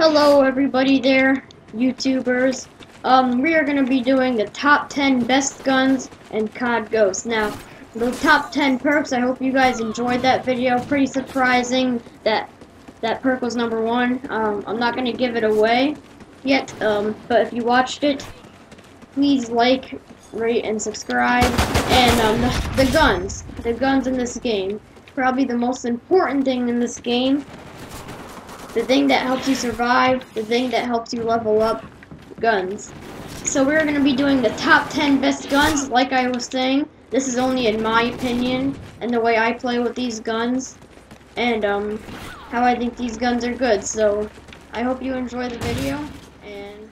Hello everybody there, YouTubers. We are going to be doing the top 10 best guns in COD Ghosts. Now, the top 10 perks, I hope you guys enjoyed that video. Pretty surprising that that perk was number 1. I'm not going to give it away yet, but if you watched it, please like, rate, and subscribe. And the guns in this game, probably the most important thing in this game. The thing that helps you survive, the thing that helps you level up, guns. So we're going to be doing the top 10 best guns, like I was saying. This is only in my opinion, and the way I play with these guns, and how I think these guns are good. So I hope you enjoy the video, and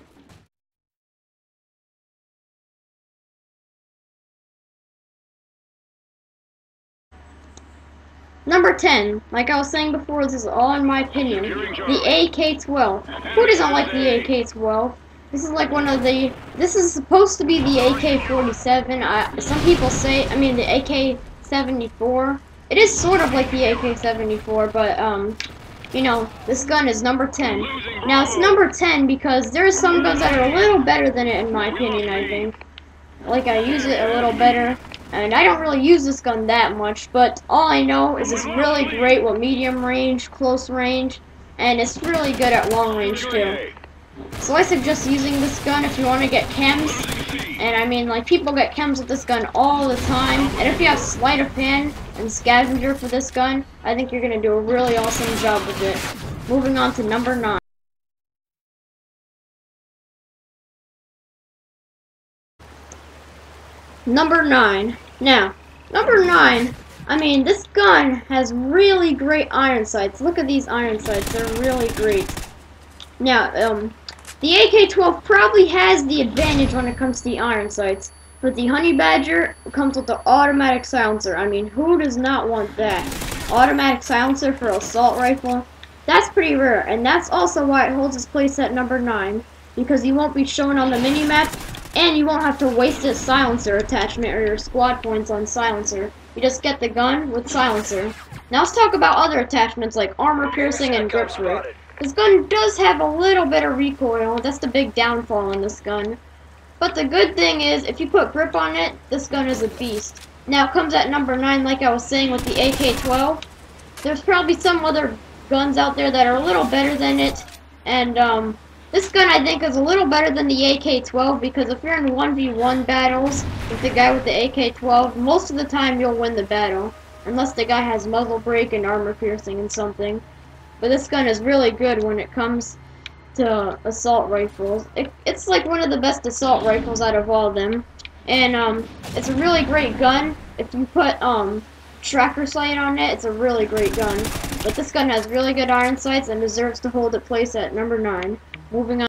number 10, like I was saying before, this is all in my opinion, the AK-12. Who doesn't like the AK-12? This is like one of the, this is supposed to be the AK-47. Some people say, I mean the AK-74. It is sort of like the AK-74, but you know, this gun is number 10. Now it's number 10 because there are some guns that are a little better than it in my opinion, I think. Like I use it a little better. And I don't really use this gun that much, but all I know is it's really great with medium range, close range, and it's really good at long range too. So I suggest using this gun if you want to get chems, and I mean like people get chems with this gun all the time, and if you have sleight of hand and scavenger for this gun, I think you're going to do a really awesome job with it. Moving on to number 9. Number 9. Now, number 9, I mean, this gun has really great iron sights. Look at these iron sights, they're really great. Now, the AK-12 probably has the advantage when it comes to the iron sights, but the Honey Badger comes with the automatic silencer. I mean, who does not want that? Automatic silencer for assault rifle? That's pretty rare, and that's also why it holds its place at number 9, because you won't be shown on the mini-map. And you won't have to waste a silencer attachment or your squad points on silencer. You just get the gun with silencer. Now let's talk about other attachments like armor piercing and grip grip. This gun does have a little bit of recoil. That's the big downfall on this gun. But the good thing is, if you put grip on it, this gun is a beast. Now it comes at number 9, like I was saying with the AK-12. There's probably some other guns out there that are a little better than it. And this gun, I think, is a little better than the AK-12 because if you're in 1v1 battles with the guy with the AK-12, most of the time you'll win the battle. Unless the guy has muzzle brake and armor piercing and something. But this gun is really good when it comes to assault rifles. It's like one of the best assault rifles out of all of them. And it's a really great gun. If you put tracker sight on it, it's a really great gun. But this gun has really good iron sights and deserves to hold its place at number 9. Moving on.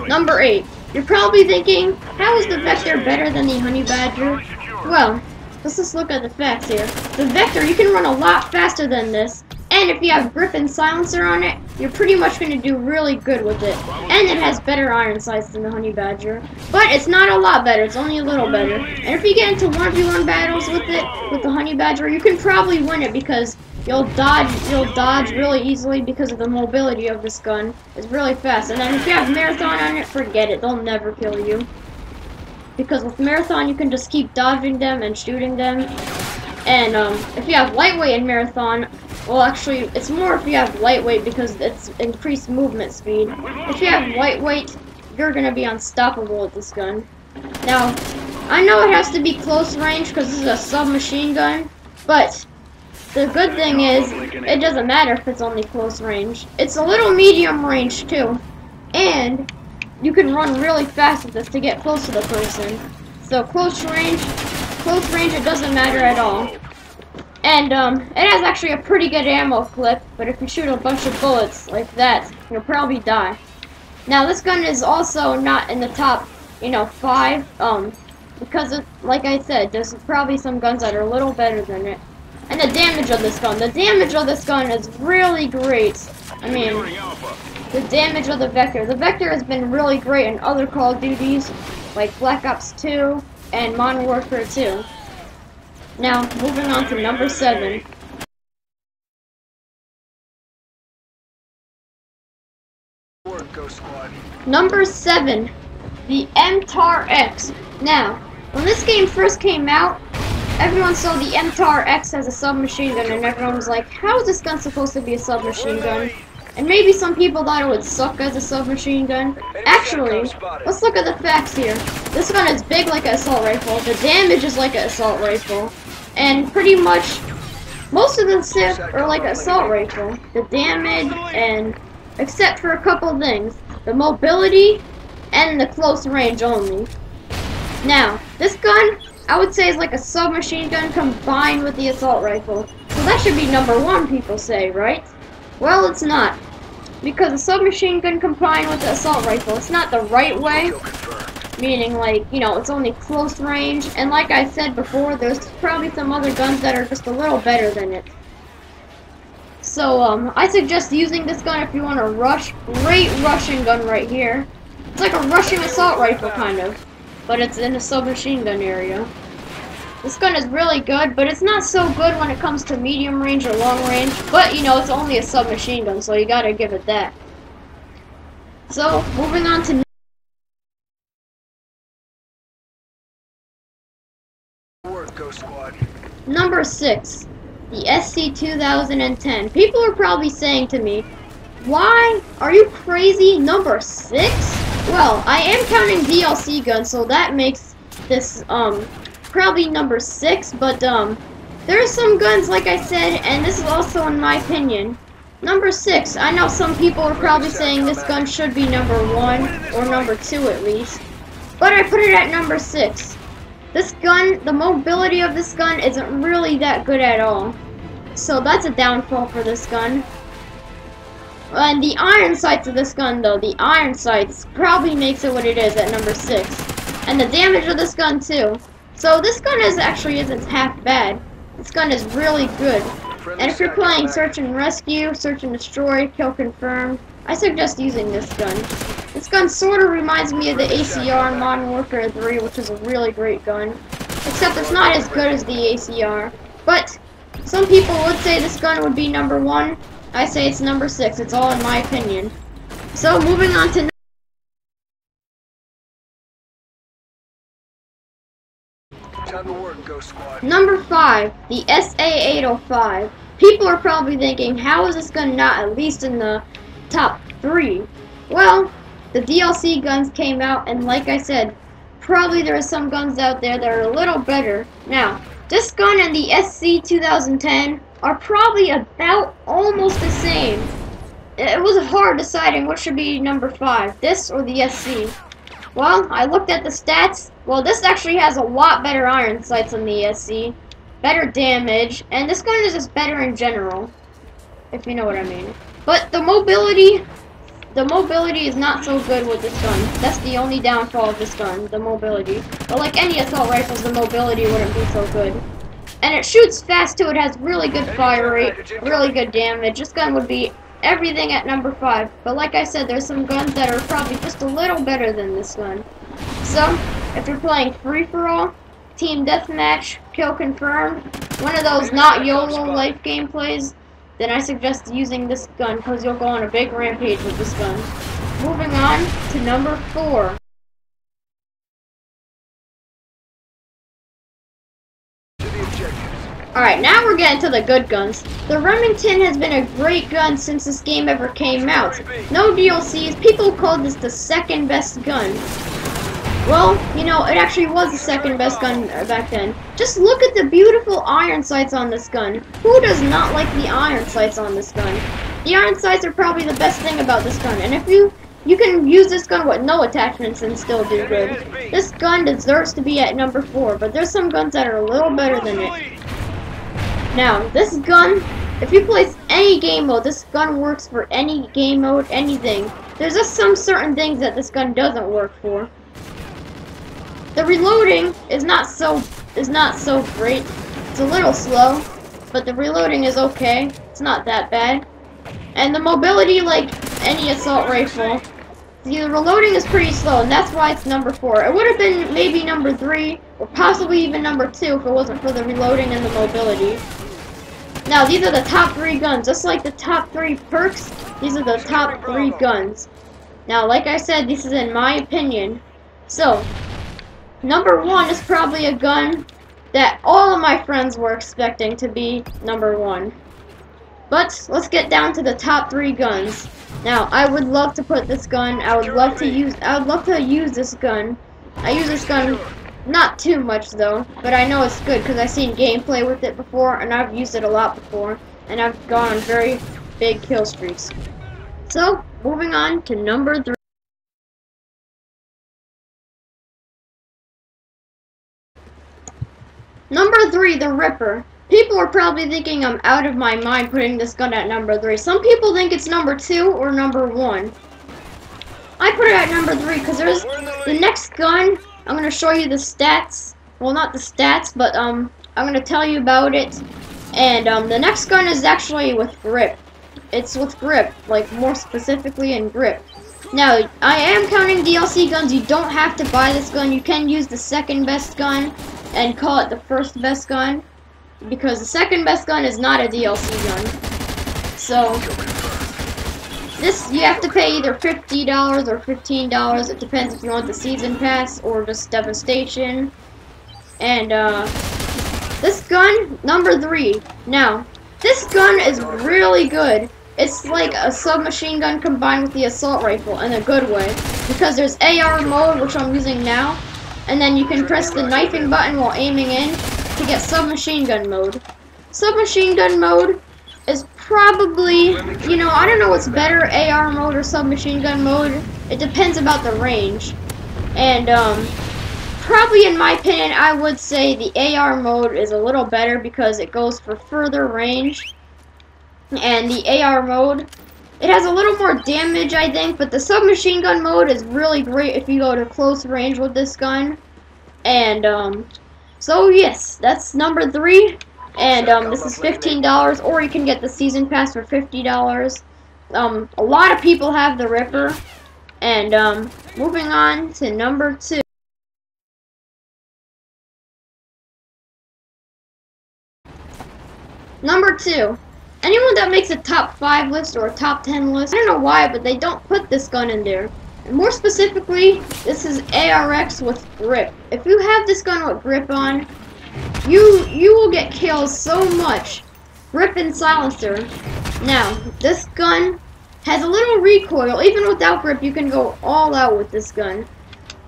Number 8. You're probably thinking, how is the Vector better than the Honey Badger? Well, let's just look at the facts here. The Vector, you can run a lot faster than this, and if you have grip and silencer on it, you're pretty much going to do really good with it. And it has better iron sights than the Honey Badger. But it's not a lot better, it's only a little better. And if you get into 1v1 battles with it, with the Honey Badger, you can probably win it because you'll dodge really easily because of the mobility of this gun. It's really fast. And then if you have Marathon on it, forget it, they'll never kill you. Because with Marathon, you can just keep dodging them and shooting them. And if you have Lightweight in Marathon, well, actually, it's more if you have Lightweight because it's increased movement speed. If you have Lightweight, you're going to be unstoppable with this gun. Now, I know it has to be close range because this is a submachine gun, but the good thing is, it doesn't matter if it's only close range. It's a little medium range, too. And you can run really fast with this to get close to the person. So close range, it doesn't matter at all. And it has actually a pretty good ammo clip, but if you shoot a bunch of bullets like that, you'll probably die. Now this gun is also not in the top, 5, because like I said, there's probably some guns that are a little better than it. And the damage of this gun is really great. I mean, the damage of the Vector. The Vector has been really great in other Call of Duties, like Black Ops 2 and Modern Warfare 2. Now, moving on to number 7. Number 7, the MTAR-X. Now, when this game first came out, everyone saw the MTAR-X as a submachine gun, and everyone was like, how is this gun supposed to be a submachine gun? And maybe some people thought it would suck as a submachine gun. Actually, let's look at the facts here. This gun is big like an assault rifle, the damage is like an assault rifle, and pretty much most of the sips are like an assault rifle. The damage, and except for a couple things, the mobility and the close range only. Now, this gun, I would say, is like a submachine gun combined with the assault rifle. So that should be number 1, people say, right? Well, it's not. Because a submachine gun combined with the assault rifle, it's not the right way. Meaning, like, you know, it's only close range. And like I said before, there's probably some other guns that are just a little better than it. So, I suggest using this gun if you want to rush. Great rushing gun right here. It's like a rushing assault rifle, kind of. But it's in a submachine gun area. This gun is really good, but it's not so good when it comes to medium range or long range. But, you know, it's only a submachine gun, so you gotta give it that. So, moving on to number 6, the SC-2010. People are probably saying to me, why? Are you crazy? Number 6? Well, I am counting DLC guns, so that makes this, probably number 6, but, there are some guns, like I said, and this is also in my opinion. Number 6, I know some people are probably saying this gun should be number 1, or number 2 at least, but I put it at number 6. This gun, the mobility of this gun isn't really that good at all, so that's a downfall for this gun. And the iron sights of this gun, though, the iron sights probably makes it what it is at number 6. And the damage of this gun, too. So this gun isn't half bad. This gun is really good. And if you're playing search and rescue, search and destroy, kill confirmed, I suggest using this gun. This gun sort of reminds me of the ACR in Modern Warfare 3, which is a really great gun. Except it's not as good as the ACR. But some people would say this gun would be number 1. I say it's number 6. It's all in my opinion. So moving on to number 5, the SA-805. People are probably thinking, how is this gun not at least in the top 3? Well, the DLC guns came out, and like I said, probably there are some guns out there that are a little better. Now, this gun and the SC-2010 are probably about almost the same. It was hard deciding what should be number 5, this or the SC. Well, I looked at the stats. Well, this actually has a lot better iron sights than the SC, better damage, and this gun is just better in general, if you know what I mean. But the mobility is not so good with this gun. That's the only downfall of this gun, the mobility. But like any assault rifles, the mobility wouldn't be so good. And it shoots fast too. It has really good fire rate, really good damage. This gun would be everything at number 5. But like I said, there's some guns that are probably just a little better than this gun. So, if you're playing free-for-all, team deathmatch, kill confirmed, one of those not YOLO life gameplays, then I suggest using this gun because you'll go on a big rampage with this gun. Moving on to number 4. Alright, now we're getting to the good guns. The Remington has been a great gun since this game ever came out. No DLCs, people called this the second best gun. Well, you know, it actually was the second best gun back then. Just look at the beautiful iron sights on this gun. Who does not like the iron sights on this gun? The iron sights are probably the best thing about this gun, and if you can use this gun with no attachments and still do good. This gun deserves to be at number 4, but there's some guns that are a little better than it. Now, this gun, if you play any game mode, this gun works for any game mode, anything. There's just some certain things that this gun doesn't work for. The reloading is not so great. It's a little slow, but the reloading is okay. It's not that bad. And the mobility, like any assault rifle, See, the reloading is pretty slow, and that's why it's number 4. It would have been maybe number 3, or possibly even number 2 if it wasn't for the reloading and the mobility. Now, these are the top 3 guns. Just like the top 3 perks, these are the top 3 guns. Now, like I said, this is in my opinion. So, number 1 is probably a gun that all of my friends were expecting to be number 1. But, let's get down to the top 3 guns. Now, I would love to put this gun, I would love to use this gun. I use this gun not too much though, but I know it's good because I've seen gameplay with it before and I've used it a lot before and I've gone on very big kill streaks. So, moving on to number 3. Number 3, the Ripper. People are probably thinking I'm out of my mind putting this gun at number 3. Some people think it's number 2 or number 1. I put it at number 3 because there's the next gun. I'm going to show you the stats. Well, not the stats, but I'm going to tell you about it. And the next gun is actually with grip. It's with grip, like more specifically in grip. Now, I am counting DLC guns. You don't have to buy this gun. You can use the second best gun and call it the first best gun, because the second best gun is not a DLC gun. So, this, you have to pay either $50 or $15. It depends if you want the season pass or just Devastation. And, this gun, number 3. Now, this gun is really good. It's like a submachine gun combined with the assault rifle in a good way, because there's AR mode, which I'm using now, and then you can press the knifing button while aiming in to get submachine gun mode. Submachine gun mode is probably, you know, I don't know what's better, AR mode or submachine gun mode. It depends about the range. And probably in my opinion, I would say the AR mode is a little better because it goes for further range. And the AR mode, it has a little more damage, I think, but the submachine gun mode is really great if you go to close range with this gun. And so yes, that's number 3, and this is $15, or you can get the season pass for $50. A lot of people have the Ripper, and moving on to number 2. Number 2. Anyone that makes a top 5 list or a top 10 list, I don't know why, but they don't put this gun in there. And more specifically, this is MTAR-X with grip. If you have this gun with grip on, you will get kills so much. Grip and silencer. Now, this gun has a little recoil. Even without grip, you can go all out with this gun.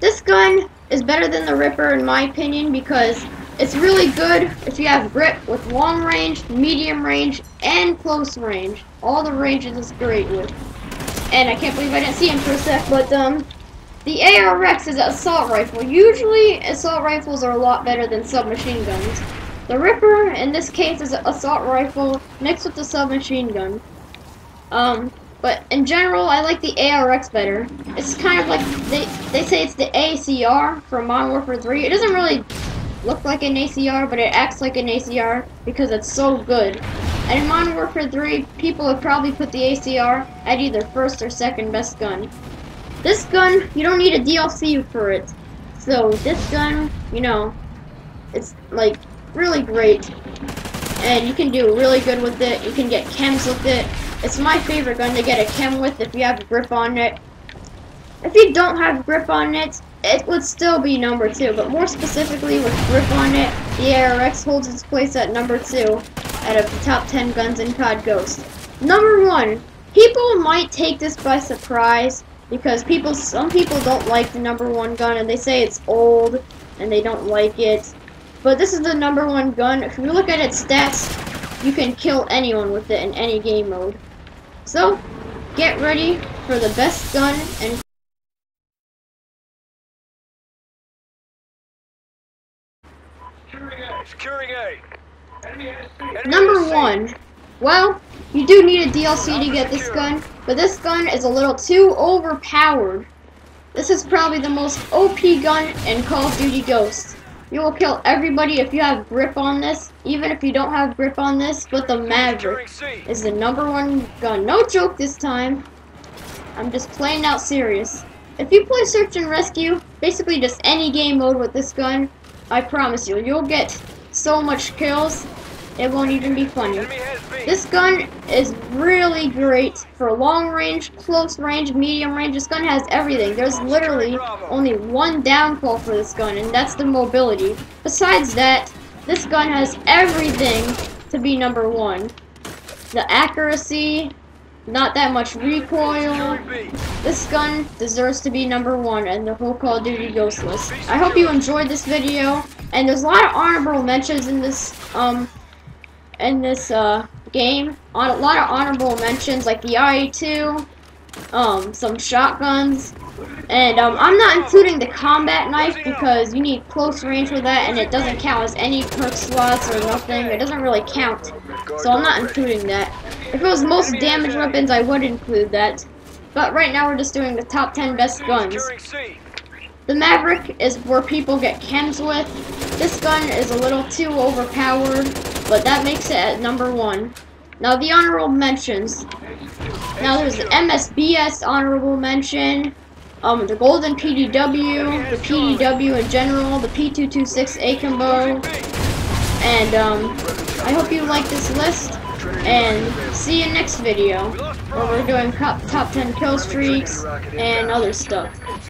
This gun is better than the Ripper in my opinion because it's really good if you have grip with long range, medium range, and close range. All the ranges is great with. And I can't believe I didn't see him for a sec, but the MTAR-X is an assault rifle. Usually, assault rifles are a lot better than submachine guns. The Ripper, in this case, is an assault rifle mixed with the submachine gun. But in general, I like the MTAR-X better. It's kind of like, they say it's the ACR from Modern Warfare 3. It doesn't really look like an ACR, but it acts like an ACR because it's so good. And in Modern Warfare 3, people would probably put the ACR at either first or second best gun. This gun, you don't need a DLC for it. So this gun, you know, it's like really great. And you can do really good with it. You can get chems with it. It's my favorite gun to get a chem with if you have grip on it. If you don't have grip on it, it would still be number 2, but more specifically with grip on it, the MTAR-X holds its place at number 2 out of the top 10 guns in COD Ghost. Number 1, people might take this by surprise because some people don't like the number 1 gun and they say it's old and they don't like it. But this is the number 1 gun. If you look at its stats, you can kill anyone with it in any game mode. So, get ready for the best gun and Number 1. Well, you do need a DLC to get this gun, but this gun is a little too overpowered. This is probably the most OP gun in Call of Duty Ghosts. You will kill everybody if you have grip on this, even if you don't have grip on this, but the Maverick is the number 1 gun. No joke this time. I'm just plain out serious. If you play search and rescue, basically just any game mode with this gun, I promise you, you'll get so much kills, it won't even be funny. This gun is really great for long range, close range, medium range. This gun has everything. There's literally only one downfall for this gun, and that's the mobility. Besides that, this gun has everything to be number one. The accuracy, not that much recoil. This gun deserves to be number one in the whole Call of Duty Ghost list. I hope you enjoyed this video, and there's a lot of honorable mentions in this game. A lot of honorable mentions like the IA-2, some shotguns, and I'm not including the combat knife because you need close range for that, and it doesn't count as any perk slots or nothing. It doesn't really count, so I'm not including that. If it was most damage weapons, I would include that. But right now we're just doing the top 10 best guns. The Maverick is where people get chems with. This gun is a little too overpowered, but that makes it at number one. Now the honorable mentions. Now there's the MSBS honorable mention, the Golden PDW, the PDW in general, the P226 Akimbo, and I hope you like this list, and see you next video, where we're doing top 10 kill streaks and other stuff.